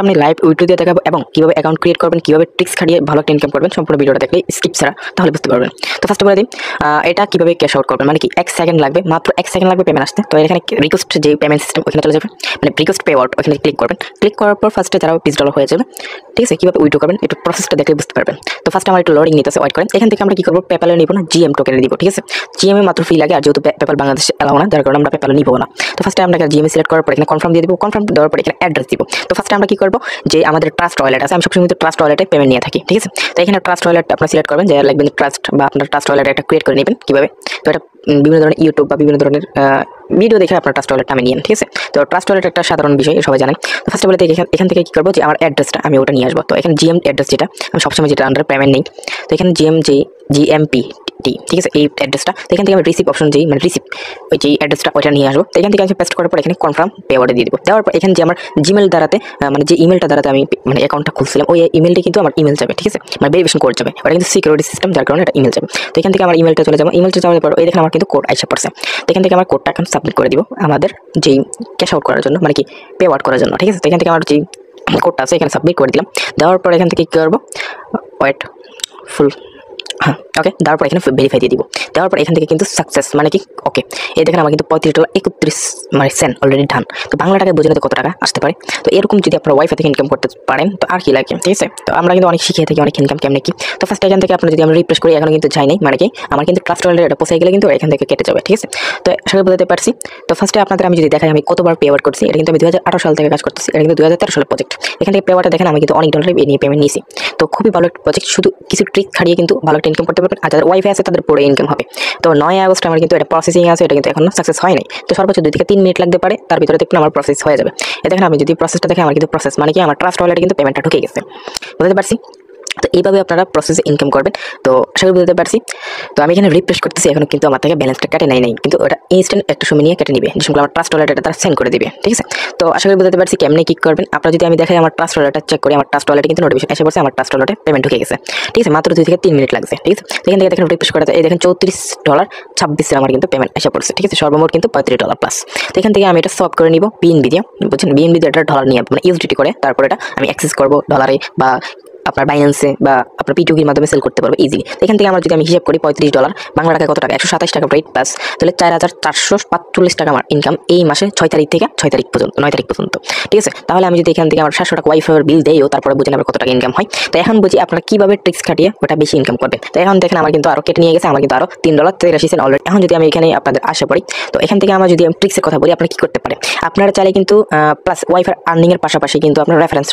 আমি live withdraw দিয়ে দেখাবো এবং কিভাবে অ্যাকাউন্ট ক্রিয়েট করবেন, কিভাবে ট্রিক্স খাটিয়ে ভালো একটা ইনকাম করবেন, সম্পূর্ণ ভিডিওটা দেখলে স্কিপ ছাড়া তাহলে বুঝতে পারবেন। তো ফার্স্ট বলে দিই এটা কিভাবে ক্যাশ আউট করবেন, মানে কি 1 সেকেন্ড লাগবে, মাত্র 1 সেকেন্ড লাগবে পেমেন্ট আসতে। তো এখানে রিকোয়েস্ট যে পেমেন্ট সিস্টেম ওখানে চলে যাবে, মানে রিকোয়েস্ট পে আউট ওখানে ক্লিক করবেন। ক্লিক করার পর ফার্স্টে তারা $20 হয়ে যাবে, ঠিক আছে। কীভাবে উইথড্র করবেন একটু প্রসেসটা দেখলে বুঝতে পারবেন। তো ফার্স্ট আমার একটু লোডিং নিতেছে, ওয়েট করেন। এখান থেকে আমরা কি করবো, পেপ্যালে নিব না, জিএম টোকেনে দিব, ঠিক আছে। জিএমে মাত্র ফি লাগে, আর যেহেতু পেপ্যাল বাংলাদেশে এলাও না, যার কারণে আমরা পেপ্যালে নিব না। তো ফার্স্টে আমরা জিএমএ সিলেক্ট করার পর এখানে কনফার্ম দিয়ে দিব, কনফার্ম দেওয়ার পর এখানে অ্যাড্রেস দিব। তো ফার্স্টে আমরা কি করবো, যে আমাদের ট্রাস্ট ওয়ালেট আছে, আমি সবসময় কিন্তু ট্রাস্ট ওয়ালেটে পেমেন্ট নিয়ে থাকি, ঠিক আছে। তো এখানে ট্রাস্ট ওয়ালেট আপনারা সিলেক্ট করবেন, যে লাগবেন ট্রাস্ট বা আপনার ট্রাস্ট ওয়ালেট একটা ক্রিয়েট করে নেবেন কীভাবে। তো এটা বিভিন্ন ধরনের ইউটিউব বা বিভিন্ন ধরনের ভিডিও দেখে আপনার ট্রাস্ট ওয়ালেট আমি নিয়েন, ঠিক আছে। তো ট্রাস্ট ওয়ালেট একটা সাধারণ বিষয়, সবাই জানেন। তো ফার্স্ট বলে এখান থেকে কী করবো, যে আমার অ্যাড্রেসটা আমি ওটা নিয়ে আসবো। তো এখানে জিএম অ্যাড্রেস যেটা আমি সবসময় যেটা আন্ডার পেমেন্ট নেই, তো এখানে জিএমপি, ঠিক আছে, এই অ্যাড্রেসটা। তো এখান থেকে আমি রিসিভ অপশন যেই মানে রিসিভ ওই যে অ্যাড্রেসটা ওইটা নিয়ে আসবো। তো এখান থেকে আমি পেস্ট করার পর এখানে কনফার্ম পে অর্ডার দিয়ে দেবো। দেওয়ার পর এখানে যে আমার জিমেল দ্বারাতে মানে যে ইমেলটা দ্বারাতে আমি মানে অ্যাকাউন্টটা খুলছিলাম, ওই ইমেলটি কিন্তু আমার ইমেল যাবে, ঠিক আছে, মানে ভেরিফিকেশন কোড যাবে। ওটা কিন্তু সিকিউরিটি সিস্টেম, যার কারণে এটা ইমেল যাবে। তো এখান থেকে আমার ইমেলটা চলে যাবো। ইমেলটা যাওয়ার পর এই দেখেন আমার কিন্তু কোড আইসা পড়ছে। তো এখান থেকে আমার কোডটা এখন সাবমিট করে দিব আমাদের যেই ক্যাশ আউট করার জন্য, মানে কি পে আউট করার জন্য, ঠিক আছে। তো এখান থেকে আমার যেই কোডটা আছে এখানে সাবমিট করে দিলাম। দেওয়ার পর এখান থেকে কী করবো, ওয়েট ফুল, হ্যাঁ ওকে, দেওয়ার পর এখানে ভেরিফাই দিয়ে দিব। দেওয়ার পর এখান থেকে কিন্তু সাকসেস, মানে কি ওকে। এই দেখেন আমার কিন্তু $35.31 মানে সেন্ট অলরেডি ডান। তো বাংলা টাকায় বোঝেন কত টাকা আসতে পারে। তো এরকম যদি আপনারা ওয়াইফাই থেকে ইনকাম করতে পারেন তো আর কি লাগে, ঠিক আছে। তো আমরা কিন্তু অনেক শিখিয়ে থাকি অনেক ইনকাম কেমনে কি। তো ফার্স্ট এখান থেকে আপনারা যদি আমরা রিফ্রেশ করি, এখনো কিন্তু যাই নাই, মানে কি আমার কিন্তু ট্রাস্ট ওয়ালেটে এটা পৌঁছে গেলে কিন্তু এখান থেকে কেটে যাবে, ঠিক আছে। তো সবাই বলতে পারছি। তো ফার্স্টে আপনাদের আমি যদি দেখাই আমি কতবার পে আউট করছি, এটা কিন্তু আমি 2018 সাল থেকে কাজ করতেছি, এটা কিন্তু 2013 সালের প্রজেক্ট। এখান থেকে পে আউটটা দেখেন আমি কিন্তু অনেক ডলার নিয়ে পেমেন্ট নিয়েছি। তো খুবই ভালো একটা প্রজেক্ট, শুধু কিছু ট্রিক খাটিয়ে কিন্তু ভালো একটা ইনকাম করতে পারবেন। আর যাদের ওয়াইফাই আছে তাদের পুরো ইনকাম হবে। তো 9 আগস্ট আমার কিন্তু এটা প্রসেসিং আছে, এটা কিন্তু এখনো সাকসেস হয় নাই। তো সর্বোচ্চ 2 থেকে 3 মিনিট লাগতে পারে, তার ভিতরে দেখুন আমার প্রসেস হয়ে যাবে। এই দেখেন আমি যদি প্রসেসটা দেখে আমার কিন্তু প্রসেস, মানে কি আমার ট্রাস্ট ওয়ালেটে কিন্তু পেমেন্টটা ঢুকে গেছে, বুঝতে পারছি। তো এইভাবে আপনারা প্রসেসে ইনকাম করবেন। তো আশা করি বুঝতে পারছি। তো আমি এখানে রিফ্রেশ করতেছি, এখন কিন্তু আমার থেকে ব্যালেন্সটা কেটে নাই, কিন্তু ওটা ইনস্ট্যান্ট একটা সময় নিয়ে কেটে নিবে, যেসব আমার ট্রাস্ট ওয়ালেটে তারা সেন্ড করে দিবে, ঠিক আছে। তো আশা করি বুঝতে পারছি কেমনে কি করবেন। আপনারা যদি আমি দেখাই আমার ট্রাস্ট ওয়ালেটটা চেক করি, আমার ট্রাস্ট ওয়ালেটে কিন্তু নোটিফিকেশন এসে পড়ছে, আমার ট্রাস্ট ওয়ালেটে পেমেন্ট ঢুকে গেছে, ঠিক আছে। মাত্র 2 থেকে 3 মিনিট লাগছে, ঠিক আছে। এখান থেকে দেখেন রিফ্রেশ করাতে এই দেখেন $34.26 আমার কিন্তু পেমেন্ট এসে পড়ছে, ঠিক আছে। সর্বমোট কিন্তু $35 প্লাস। তো এখান থেকে আমি এটা সলভ করে নিব বিএনবি দিয়ে, বুঝছেন। বিএনবি দিয়ে এটা ডলার নিয়ে মানে ইউএসডিটি করে, তারপর এটা আমি অ্যাক্সেস করবো ডলারে বা আপনার বাইন্যান্সে বা আপনার P2P মাধ্যমে সেল করতে পারবো ইজিলি। এখান থেকে আমরা যদি আমি হিসাব করি $35 বাংলা টাকায় কত টাকা, 127 টাকা রেট প্লাস, তাহলে 4445 টাকা আমার ইনকাম এই মাসে 6 তারিখ থেকে 6 তারিখ পর্যন্ত 9 তারিখ পর্যন্ত, ঠিক আছে। তাহলে আমি যদি এখান থেকে আমার 700 টাকা ওয়াইফাইয়ের বিল দেইও, তারপরে বুঝেন আবার কত টাকা ইনকাম হয়। তো এখন বুঝি আপনারা কীভাবে ট্রিক্স খাটিয়ে ওটা বেশি ইনকাম করবেন। তো এখন দেখেন আমার কিন্তু আরও কেটে নিয়ে গেছে, আমার কিন্তু আরও $3.83 অলরেডি। এখন যদি আমি এখানে আপনাদের আশা পড়ি, তো এখান থেকে আমরা যদি আমি ট্রিক্সের কথা বলি, আপনারা কী করতে পারেন। আপনারা চাইলে কিন্তু প্লাস ওয়াইফাই আর্নিংয়ের পাশাপাশি কিন্তু আপনার রেফারেন্স